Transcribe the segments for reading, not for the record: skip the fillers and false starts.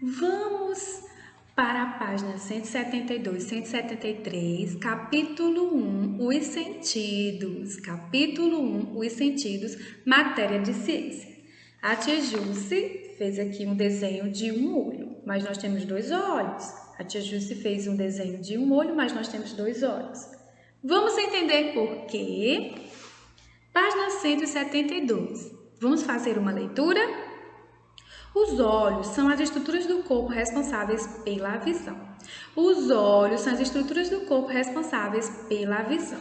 Vamos para a página 172, 173, capítulo 1, os sentidos. Capítulo 1, os sentidos, matéria de ciência. A tia Jússi fez aqui um desenho de um olho, mas nós temos dois olhos. A tia Jússi fez um desenho de um olho, mas nós temos dois olhos. Vamos entender por quê? Página 172. Vamos fazer uma leitura? Os olhos são as estruturas do corpo responsáveis pela visão. Os olhos são as estruturas do corpo responsáveis pela visão.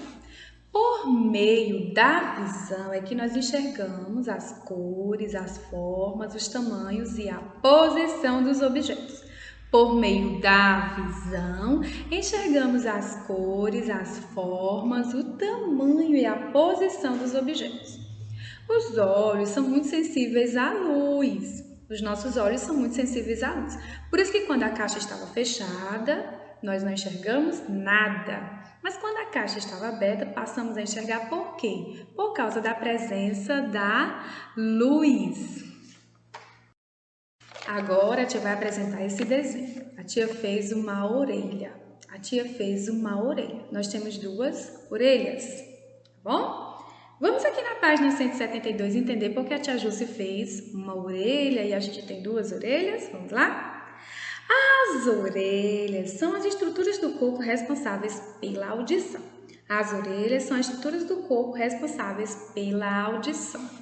Por meio da visão é que nós enxergamos as cores, as formas, os tamanhos e a posição dos objetos. Por meio da visão, enxergamos as cores, as formas, o tamanho e a posição dos objetos. Os olhos são muito sensíveis à luz. Os nossos olhos são muito sensíveis à luz. Por isso que quando a caixa estava fechada, nós não enxergamos nada. Mas quando a caixa estava aberta, passamos a enxergar por quê? Por causa da presença da luz. Agora a tia vai apresentar esse desenho. A tia fez uma orelha. A tia fez uma orelha. Nós temos duas orelhas, tá bom? Vamos aqui na página 172 entender por que a tia Jússi fez uma orelha e a gente tem duas orelhas. Vamos lá? As orelhas são as estruturas do corpo responsáveis pela audição. As orelhas são as estruturas do corpo responsáveis pela audição.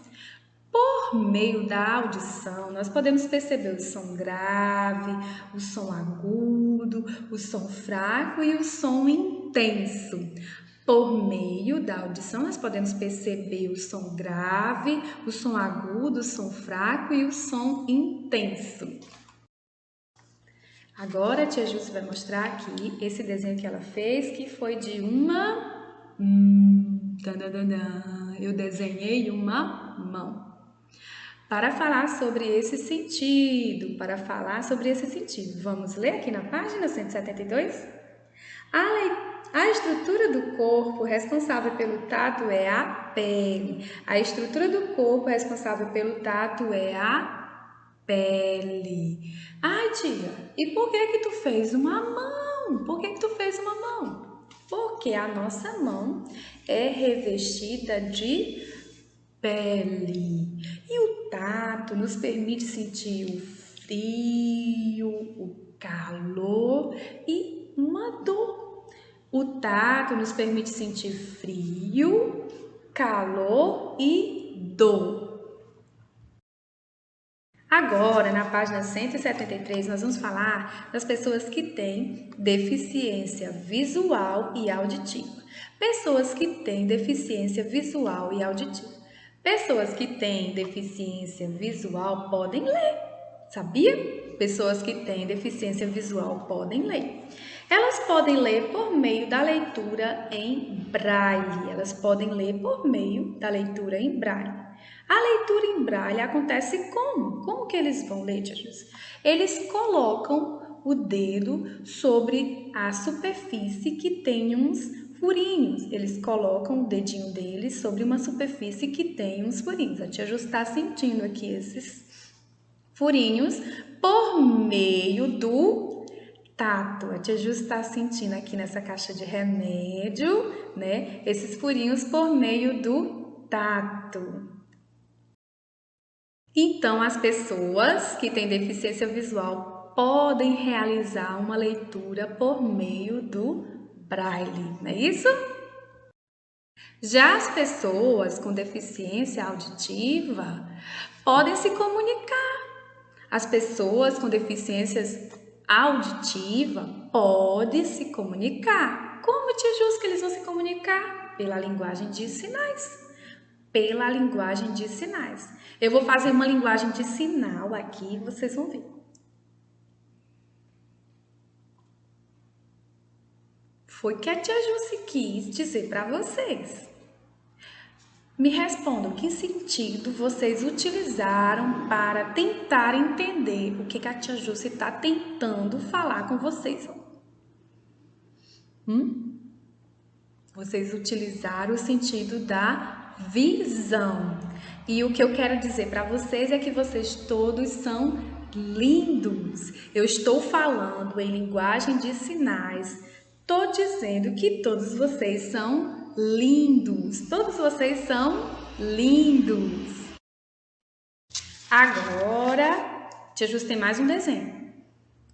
Por meio da audição, nós podemos perceber o som grave, o som agudo, o som fraco e o som intenso. Por meio da audição, nós podemos perceber o som grave, o som agudo, o som fraco e o som intenso. Agora a tia Jússi vai mostrar aqui esse desenho que ela fez, que foi de uma... Eu desenhei uma mão. Para falar sobre esse sentido, vamos ler aqui na página 172? A estrutura do corpo responsável pelo tato é a pele. A estrutura do corpo responsável pelo tato é a pele. Ai, tia, e por que tu fez uma mão? Por que tu fez uma mão? Porque a nossa mão é revestida de pele. E o tato nos permite sentir o frio, o calor e uma dor. O tato nos permite sentir frio, calor e dor. Agora, na página 173, nós vamos falar das pessoas que têm deficiência visual e auditiva. Pessoas que têm deficiência visual e auditiva. Pessoas que têm deficiência visual podem ler, sabia? Pessoas que têm deficiência visual podem ler. Elas podem ler por meio da leitura em braille. Elas podem ler por meio da leitura em braille. A leitura em braille acontece como? Como que eles vão ler, tia Jússi? Eles colocam o dedo sobre a superfície que tem uns furinhos. Eles colocam o dedinho deles sobre uma superfície que tem uns furinhos. A tia Jússi está sentindo aqui esses furinhos por meio do tato. A tia Jússi está sentindo aqui nessa caixa de remédio, né? Esses furinhos por meio do tato. Então, as pessoas que têm deficiência visual podem realizar uma leitura por meio do braille, não é isso? Já as pessoas com deficiência auditiva podem se comunicar. As pessoas com deficiências auditiva podem se comunicar. Como, tia Jússi, que eles vão se comunicar? Pela linguagem de sinais. Pela linguagem de sinais. Eu vou fazer uma linguagem de sinal aqui, vocês vão ver. Foi que a tia Jússi quis dizer para vocês. Me respondam, que sentido vocês utilizaram para tentar entender o que a tia Jússi está tentando falar com vocês? Vocês utilizaram o sentido da visão. E o que eu quero dizer para vocês é que vocês todos são lindos. Eu estou falando em linguagem de sinais. Estou dizendo que todos vocês são lindos. Todos vocês são lindos. Agora, Tia Jus tem mais um desenho.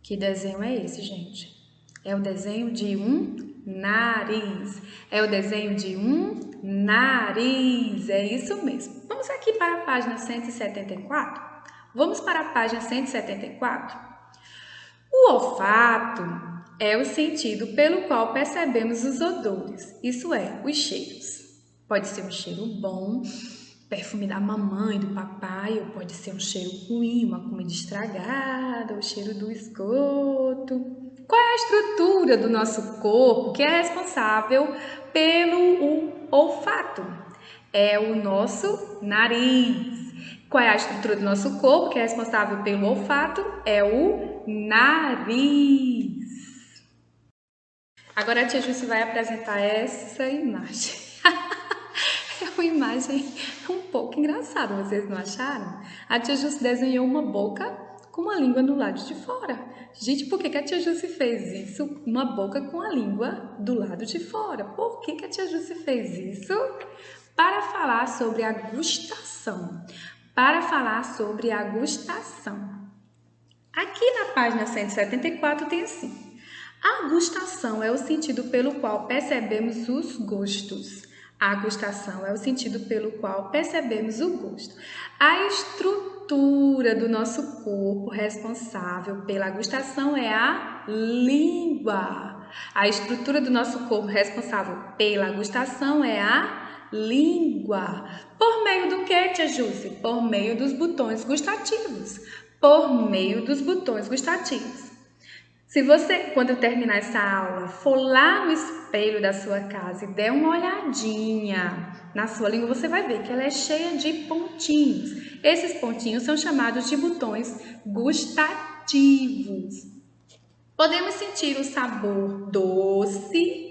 Que desenho é esse, gente? É o desenho de um nariz. É o desenho de um nariz. É isso mesmo. Vamos aqui para a página 174? Vamos para a página 174? O olfato é o sentido pelo qual percebemos os odores, isso é, os cheiros. Pode ser um cheiro bom, perfume da mamãe, do papai, ou pode ser um cheiro ruim, uma comida estragada, o cheiro do esgoto. Qual é a estrutura do nosso corpo que é responsável pelo olfato? É o nosso nariz. Qual é a estrutura do nosso corpo que é responsável pelo olfato? É o nariz. Agora a tia Jússi vai apresentar essa imagem. É uma imagem um pouco engraçada, vocês não acharam? A tia Jússi desenhou uma boca com a língua do lado de fora. Gente, por que a tia Jússi fez isso? Uma boca com a língua do lado de fora. Por que a tia Jússi fez isso? Para falar sobre a gustação. Para falar sobre a gustação. Aqui na página 174 tem assim. A gustação é o sentido pelo qual percebemos os gostos. A gustação é o sentido pelo qual percebemos o gosto. A estrutura do nosso corpo responsável pela gustação é a língua. A estrutura do nosso corpo responsável pela gustação é a língua. Por meio do que, tia Jússi? Por meio dos botões gustativos. Por meio dos botões gustativos. Se você, quando terminar essa aula, for lá no espelho da sua casa e der uma olhadinha na sua língua, você vai ver que ela é cheia de pontinhos. Esses pontinhos são chamados de botões gustativos. Podemos sentir o sabor doce.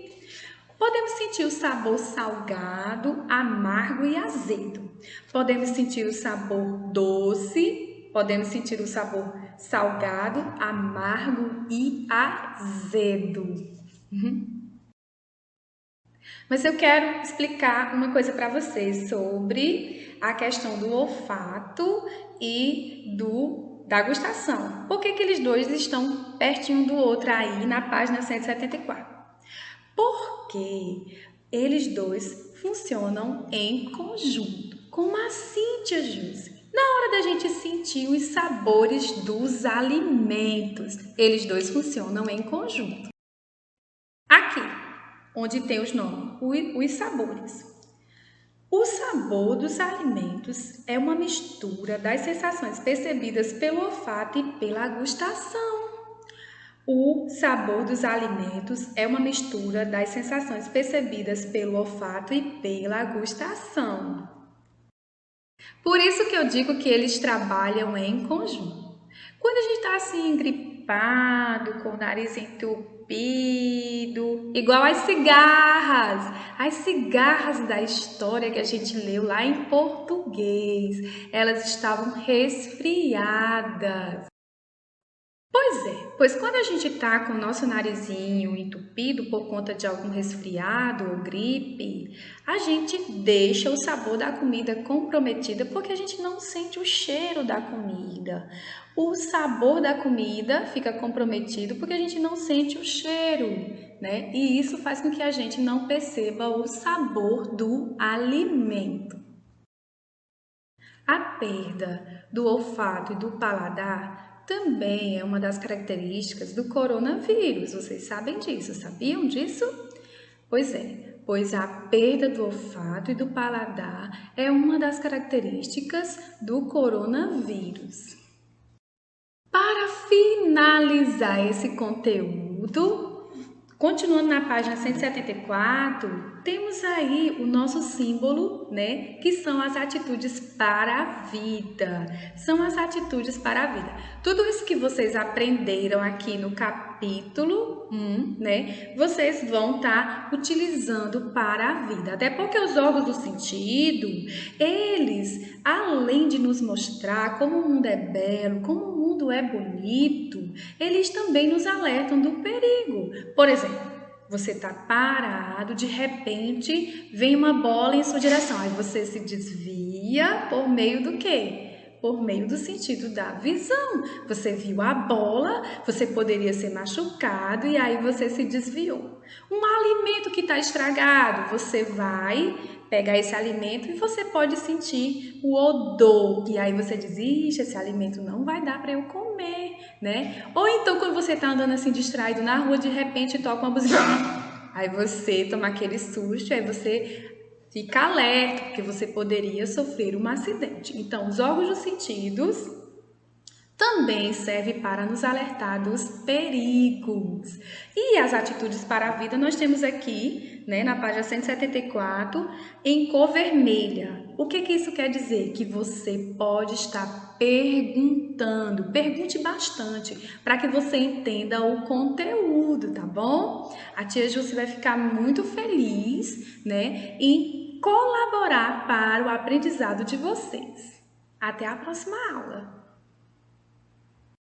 Podemos sentir o sabor salgado, amargo e azedo. Podemos sentir o sabor doce, podemos sentir o sabor salgado, amargo e azedo. Mas eu quero explicar uma coisa para vocês sobre a questão do olfato e da gustação. Por que eles dois estão pertinho do outro aí na página 174? Porque eles dois funcionam em conjunto. Como assim, tia Jússi? Na hora da gente sentir os sabores dos alimentos, eles dois funcionam em conjunto. Aqui, onde tem os nomes, os sabores. O sabor dos alimentos é uma mistura das sensações percebidas pelo olfato e pela gustação. O sabor dos alimentos é uma mistura das sensações percebidas pelo olfato e pela gustação. Por isso que eu digo que eles trabalham em conjunto. Quando a gente está assim gripado, com o nariz entupido, igual as cigarras da história que a gente leu lá em português, elas estavam resfriadas. Pois quando a gente está com o nosso narizinho entupido por conta de algum resfriado ou gripe, a gente deixa o sabor da comida comprometido porque a gente não sente o cheiro da comida. O sabor da comida fica comprometido porque a gente não sente o cheiro, né? E isso faz com que a gente não perceba o sabor do alimento. A perda do olfato e do paladar também é uma das características do coronavírus. Vocês sabem disso? Sabiam disso? Pois a perda do olfato e do paladar é uma das características do coronavírus. Para finalizar esse conteúdo, Continuando na página 174, temos aí o nosso símbolo, né? Que são as atitudes para a vida. São as atitudes para a vida. Tudo isso que vocês aprenderam aqui no capítulo 1, né? Vocês vão estar utilizando para a vida. Até porque os órgãos do sentido, eles, além de nos mostrar como o mundo é belo, como o mundo é bonito, eles também nos alertam do perigo. Por exemplo, você está parado, de repente vem uma bola em sua direção, aí você se desvia por meio do quê? Por meio do sentido da visão. Você viu a bola, você poderia ser machucado e aí você se desviou. Um alimento que está estragado, você vai pegar esse alimento e você pode sentir o odor. E aí você diz, ixi, esse alimento não vai dar para eu comer, né? Ou então quando você está andando assim distraído na rua, de repente toca uma buzina. Aí você toma aquele susto, aí você fica alerta, porque você poderia sofrer um acidente. Então, os órgãos dos sentidos também servem para nos alertar dos perigos. E as atitudes para a vida nós temos aqui, né, na página 174, em cor vermelha. O que isso quer dizer? Que você pode estar perguntando, pergunte bastante, para que você entenda o conteúdo, tá bom? A tia Jússi vai ficar muito feliz, né, em colaborar para o aprendizado de vocês. Até a próxima aula!